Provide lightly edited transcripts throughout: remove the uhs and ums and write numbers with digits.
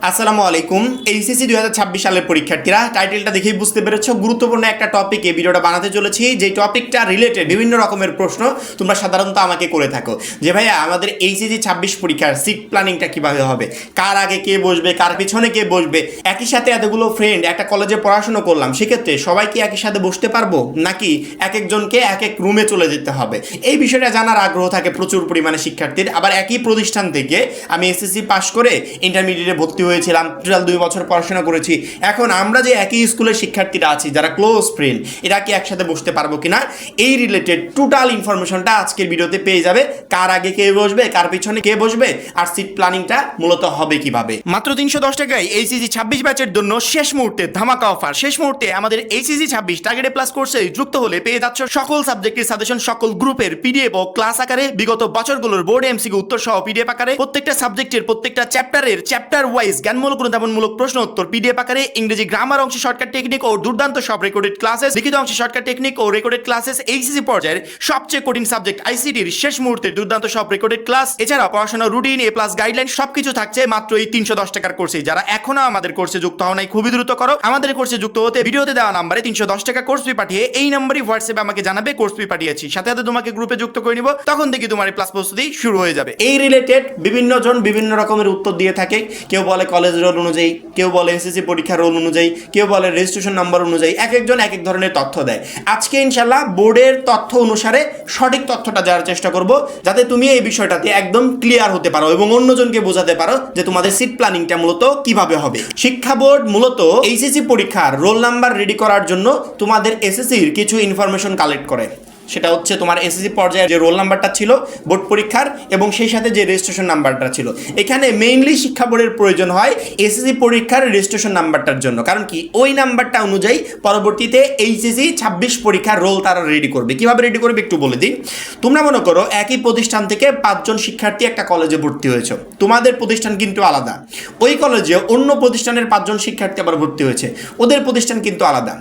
আসসালামু আলাইকুম। এইচএসসি 2026 সালের পরীক্ষার্থীরা, টাইটেলটা দেখেই বুঝতে পেরেছো গুরুত্বপূর্ণ একটা টপিকে ভিডিওটা বানাতে চলেছি। যে টপিকটা রিলেটেড বিভিন্ন রকমের প্রশ্ন তোমরা সাধারণত আমাকে করে থাকো যে ভাইয়া আমাদের এইচএসসি 26 পরীক্ষার সিট প্ল্যানিংটা কিভাবে হবে, কার আগে কে বসবে, কার পিছনে কে বসবে। একই সাথে এতগুলো ফ্রেন্ড একটা কলেজে পড়াশোনা করলাম, সেক্ষেত্রে সবাই কি একই সাথে বসতে পারবো নাকি এক একজনকে এক এক রুমে চলে যেতে হবে, এই বিষয়টা জানার আগ্রহ থাকে প্রচুর পরিমাণে শিক্ষার্থীর। আবার একই প্রতিষ্ঠান থেকে আমি এসএসসি পাস করে ইন্টারমিডিয়েটে ভর্তি হয়েছিলাম, টোটাল 2 বছর পড়াশোনা করেছি। এখন আমরা যে একই স্কুলের শিক্ষার্থীরা আছি যারা ক্লোজ ফ্রেন্ড, এরা কি একসাথে বসতে পারবো কিনা, এই রিলেটেড টোটাল ইনফরমেশনটা আজকের ভিডিওতে পেয়ে যাবে। কার আগে কে বসবে, কার পিছনে কে বসবে, আর সিট প্ল্যানিংটা মূলত হবে কিভাবে। মাত্র 310 টাকায় এইচএসসি 26 ব্যাচের জন্য শেষ মুহূর্তে ধামাকা অফার। শেষ মুহূর্তে আমাদের এইচএসসি 26 টার্গেট প্লাস কোর্সে যুক্ত হলে পেয়ে যাচ্ছ সকল সাবজেক্টের সাজেশন, সকল গ্রুপের পিডিএফ ও ক্লাস আকারে, বিগত বছরগুলোর বোর্ড এমসিকিউ উত্তর সহ পিডিএফ আকারে, প্রত্যেকটা সাবজেক্টের প্রত্যেকটা চ্যাপ্টার ওয়াইজ জ্ঞানমূলক অনুধাবনমূলক প্রশ্ন উত্তর পিডিএফ আকারে, ইংরেজি গ্রামার অংশে শর্টকাট টেকনিক ও দুর্দান্ত সব রেকর্ডেড ক্লাসেস, লিখিত অংশে শর্টকাট টেকনিক ও রেকর্ডেড ক্লাসেস, এইচএসসি পর্যায়ের সবচেয়ে কঠিন সাবজেক্ট আইসিটির শেষ মুহূর্তে দুর্দান্ত সব রেকর্ডেড ক্লাস, এছাড়া পড়াশোনা রুটিন, এ প্লাস গাইডলাইন সবকিছু থাকছে মাত্র এই 310 টাকার কোর্সে। যারা এখনো আমাদের কোর্সে যুক্ত হও নাই, খুবই দ্রুত করো। আমাদের কোর্সে যুক্ত হতে ভিডিওতে দেওয়া নাম্বারে 310 টাকা কোর্স ফি পাঠিয়ে এই নাম্বারই হোয়াটসঅ্যাপে আমাকে জানাবে কোর্স ফি পাঠিয়েছি, সাথে সাথে তোমাকে গ্রুপে যুক্ত করে নিব। তখন থেকে তোমার ক্লাস প্রস্তুতি শুরু হয়ে যাবে। এই রিলেটেড বিভিন্ন জন বিভিন্ন রকমের উত্তর দিয়ে থাকে। কেউ বলে কলেজ রোল অনুযায়ী, কেউ বলে এসএসসি পরীক্ষার রোল অনুযায়ী, কেউ বলে রেজিস্ট্রেশন নাম্বার অনুযায়ী, এক একজন এক এক ধরনের তথ্য দেয়। আজকে ইনশাল্লাহ বোর্ডের তথ্য অনুসারে সঠিক তথ্যটা জানার চেষ্টা করব, যাতে তুমি এই বিষয়টাতে একদম ক্লিয়ার হতে পারো এবং অন্যজনকে বোঝাতে পারো যে তোমাদের সিট প্ল্যানিংটা মূলত কিভাবে হবে। শিক্ষা বোর্ড মূলত এইচএসসি পরীক্ষার রোল নাম্বার রেডি করার জন্য তোমাদের এসএসসির কিছু ইনফরমেশন কালেক্ট করে। সেটা হচ্ছে তোমার এসএসসি পর্যায়ে যে রোল নাম্বারটা ছিল বোর্ড পরীক্ষার এবং সেই সাথে যে রেজিস্ট্রেশন নাম্বারটা ছিল। এখানে মেইনলি শিক্ষা বোর্ডের প্রয়োজন হয় এসএসসি পরীক্ষার রেজিস্ট্রেশন নাম্বারটার জন্য, কারণ কি ওই নাম্বারটা অনুযায়ী পরবর্তীতে এইচএসসি 26 পরীক্ষার রোল তারা রেডি করবে। কিভাবে রেডি করবে একটু বলে দিই। তোমরা মনে করো একই প্রতিষ্ঠান থেকে 5 জন শিক্ষার্থী একটা কলেজে ভর্তি হয়েছে, তোমাদের প্রতিষ্ঠান কিন্তু আলাদা। ওই কলেজে অন্য প্রতিষ্ঠানের 5 জন শিক্ষার্থী আবার ভর্তি হয়েছে, ওদের প্রতিষ্ঠান কিন্তু আলাদা।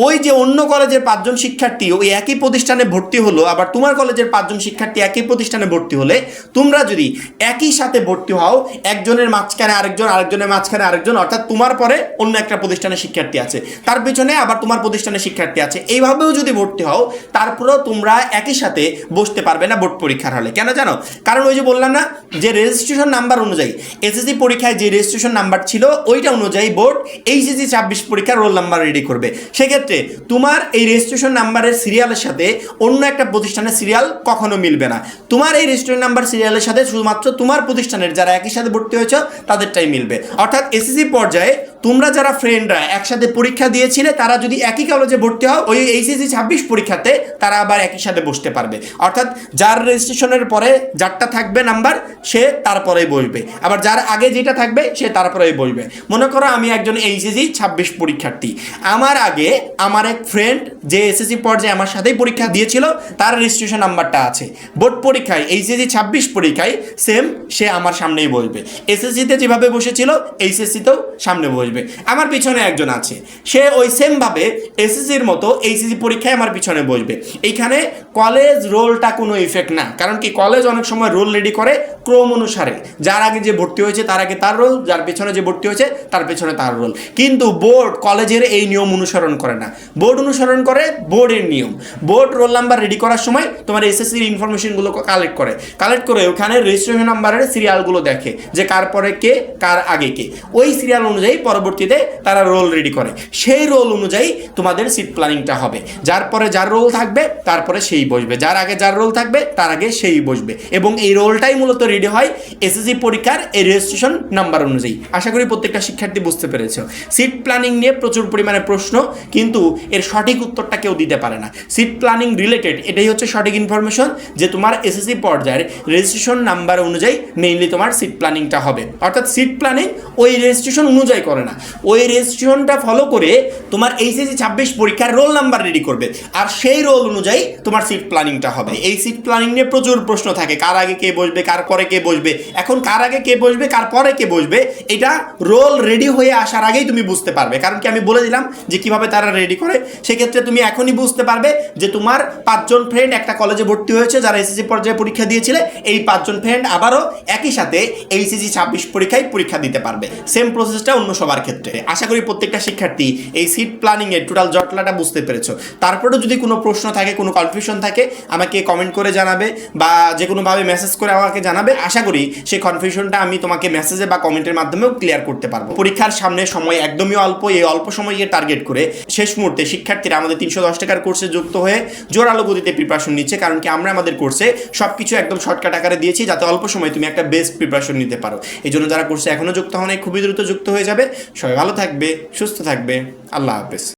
ওই যে অন্য কলেজের 5 জন শিক্ষার্থী ওই একই প্রতিষ্ঠানে ভর্তি হলো, আবার তোমার কলেজের 5 জন শিক্ষার্থী একই প্রতিষ্ঠানে ভর্তি হলে তোমরা যদি একই সাথে ভর্তি হও, একজনের মাঝখানে আরেকজন, আরেকজনের মাঝখানে আরেকজন, অর্থাৎ তোমার পরে অন্য একটা প্রতিষ্ঠানে শিক্ষার্থী আছে, তার পিছনে আবার তোমার প্রতিষ্ঠানে শিক্ষার্থী আছে, এইভাবেও যদি ভর্তি হও তারপরেও তোমরা একই সাথে বসতে পারবে না বোর্ড পরীক্ষার হলে। কেন জানো? কারণ ওই যে বললাম না, যে রেজিস্ট্রেশন নাম্বার অনুযায়ী এসএসসি পরীক্ষায় যে রেজিস্ট্রেশন নাম্বার ছিল ওইটা অনুযায়ী বোর্ড এইচএসসি 26 পরীক্ষার রোল নাম্বার রেডি করবে। সেক্ষেত্রে তোমার এই রেজিস্ট্রেশন নাম্বারের সিরিয়ালের সাথে অন্য একটা প্রতিষ্ঠানের সিরিয়াল কখনো মিলবে না। তোমার এই রেজিস্ট্রেশন নাম্বার সিরিয়ালের সাথে শুধুমাত্র তোমার প্রতিষ্ঠানের যারা একই সাথে ভর্তি হয়েছে তাদেরটাই মিলবে। অর্থাৎ এসএসসি পর্যায়ে তোমরা যারা ফ্রেন্ডরা একসাথে পরীক্ষা দিয়েছিলে তারা যদি একই কলেজে ভর্তি হও, ওই এইচএসসি 26 পরীক্ষাতে তারা আবার একই সাথে বসতে পারবে। অর্থাৎ যার রেজিস্ট্রেশনের পরে যারটা থাকবে নাম্বার সে তারপরেই বসবে, আবার যার আগে যেটা থাকবে সে তারপরেই বসবে। মনে করো আমি একজন এইচএসসি 26 পরীক্ষার্থী, আমার আগে আমার এক ফ্রেন্ড যে এসএসসি পর্যায়ে আমার সাথেই পরীক্ষা দিয়েছিল তার রেজিস্ট্রেশন নাম্বারটা আছে, বোর্ড পরীক্ষায় এইচএসসি 26 পরীক্ষায় সেম সে আমার সামনেই বসবে। এসএসসিতে যেভাবে বসেছিল এইচএসসিতেও সামনে বসবে। আমার পিছনে একজন আছে, সে ওই সেমভাবে এসএসসির মতো এইচএসসি পরীক্ষায় আমার পিছনে বসবে। এইখানে কলেজ রোলটা কোনো ইফেক্ট না, কারণ কি কলেজ অনেক সময় রোল রেডি করে ক্রম অনুসারে, যার আগে যে ভর্তি হয়েছে তার আগে তার রোল, যার পেছনে যে ভর্তি হয়েছে তার পেছনে তার রোল। কিন্তু বোর্ড কলেজের এই নিয়ম অনুসরণ করে না, বোর্ড অনুসরণ করে বোর্ডের নিয়ম। বোর্ড রোল নাম্বার রেডি করার সময় তোমার এসএসসির ইনফরমেশনগুলো কালেক্ট করে ওখানে রেজিস্ট্রেশন নাম্বারের সিরিয়ালগুলো দেখে যে কার পরে কে কার আগে কে, ওই সিরিয়াল অনুযায়ী পরবর্তীতে তারা রোল রেডি করে। সেই রোল অনুযায়ী তোমাদের সিট প্ল্যানিংটা হবে। যার পরে যার রোল থাকবে তারপরে সেই বসবে, যার আগে যার রোল থাকবে তার আগে সেই বসবে, এবং এই রোলটাই মূলত রেডি হয় এসএসসি পরীক্ষার এই রেজিস্ট্রেশন নাম্বার অনুযায়ী। আশা করি প্রত্যেকটা শিক্ষার্থী বুঝতে পেরেছ। সিট প্ল্যানিং নিয়ে প্রচুর পরিমাণে প্রশ্ন, কিন্তু এর সঠিক উত্তরটা কেউ দিতে পারে না। সিট প্ল্যানিং রিলেটেড এটাই হচ্ছে সঠিক ইনফরমেশন যে তোমার এসএসসি পর্যায়ের রেজিস্ট্রেশন নাম্বার অনুযায়ী মেইনলি তোমার সিট প্ল্যানিংটা হবে। অর্থাৎ সিট প্ল্যানিং ওই রেজিস্ট্রেশন অনুযায়ী করে না, ওই রেজিস্ট্রেশনটা ফলো করে তোমার এইচএসসি 26 পরীক্ষার রোল নাম্বার রেডি করবে, আর সেই রোল অনুযায়ী তোমার সিট প্ল্যানিংটা হবে। এই সিট প্ল্যানিং নিয়ে প্রচুর প্রশ্ন থাকে, কার আগে কে বসবে, কার পরে কে বসবে। এখন কার আগে কে বসবে, কার পরে কে বসবে, এটা রোল রেডি হয়ে আসার আগেই তুমি বুঝতে পারবে। কারণ কি, আমি বলে দিলাম যে কিভাবে তারা রেডি করে। সেক্ষেত্রে তুমি এখনই বুঝতে পারবে যে তোমার 5 জন ফ্রেন্ড একটা কলেজে ভর্তি হয়েছে যারা এসএসসি পর্যায়ে পরীক্ষা দিয়েছিলে, এই 5 জন ফ্রেন্ড আবারও একই সাথে এইচএসসি 26 পরীক্ষায় পরীক্ষা দিতে পারবে। সেম প্রসেসটা অন্য সবার ক্ষেত্রে। আশা করি প্রত্যেকটা শিক্ষার্থী এই সিট প্ল্যানিং এর টোটাল জটলাটা বুঝতে পেরেছো। তারপরেও যদি কোনো প্রশ্ন থাকে, কোনো কনফিউশন থাকে, আমাকে কমেন্ট করে জানাবে বা যে কোনোভাবে মেসেজ করে আমাকে জানাবে। আশা করি সেই কনফিউশনটা আমি তোমাকে মেসেজে বা কমেন্টের মাধ্যমেও ক্লিয়ার করতে পারবো। পরীক্ষার সামনে সময় একদমই অল্প, এই অল্প সময়কে টার্গেট করে শেষ মুহূর্তে শিক্ষার্থীরা আমাদের 310 টাকার কোর্সে যুক্ত হয়ে জোরালো গতিতে প্রিপারেশন নিচ্ছে। কারণ কি, আমরা আমাদের কোর্সে সব কিছু একদম শর্টকাট আকারে দিয়েছি যাতে অল্প সময় তুমি একটা বেস্ট প্রিপারেশন নিতে পারো। এই জন্য যারা কোর্সে এখনও যুক্ত হন, খুবই দ্রুত যুক্ত হয়ে যাবে। সবাই ভালো থাকবে, সুস্থ থাকবে। আল্লাহ হাফেজ।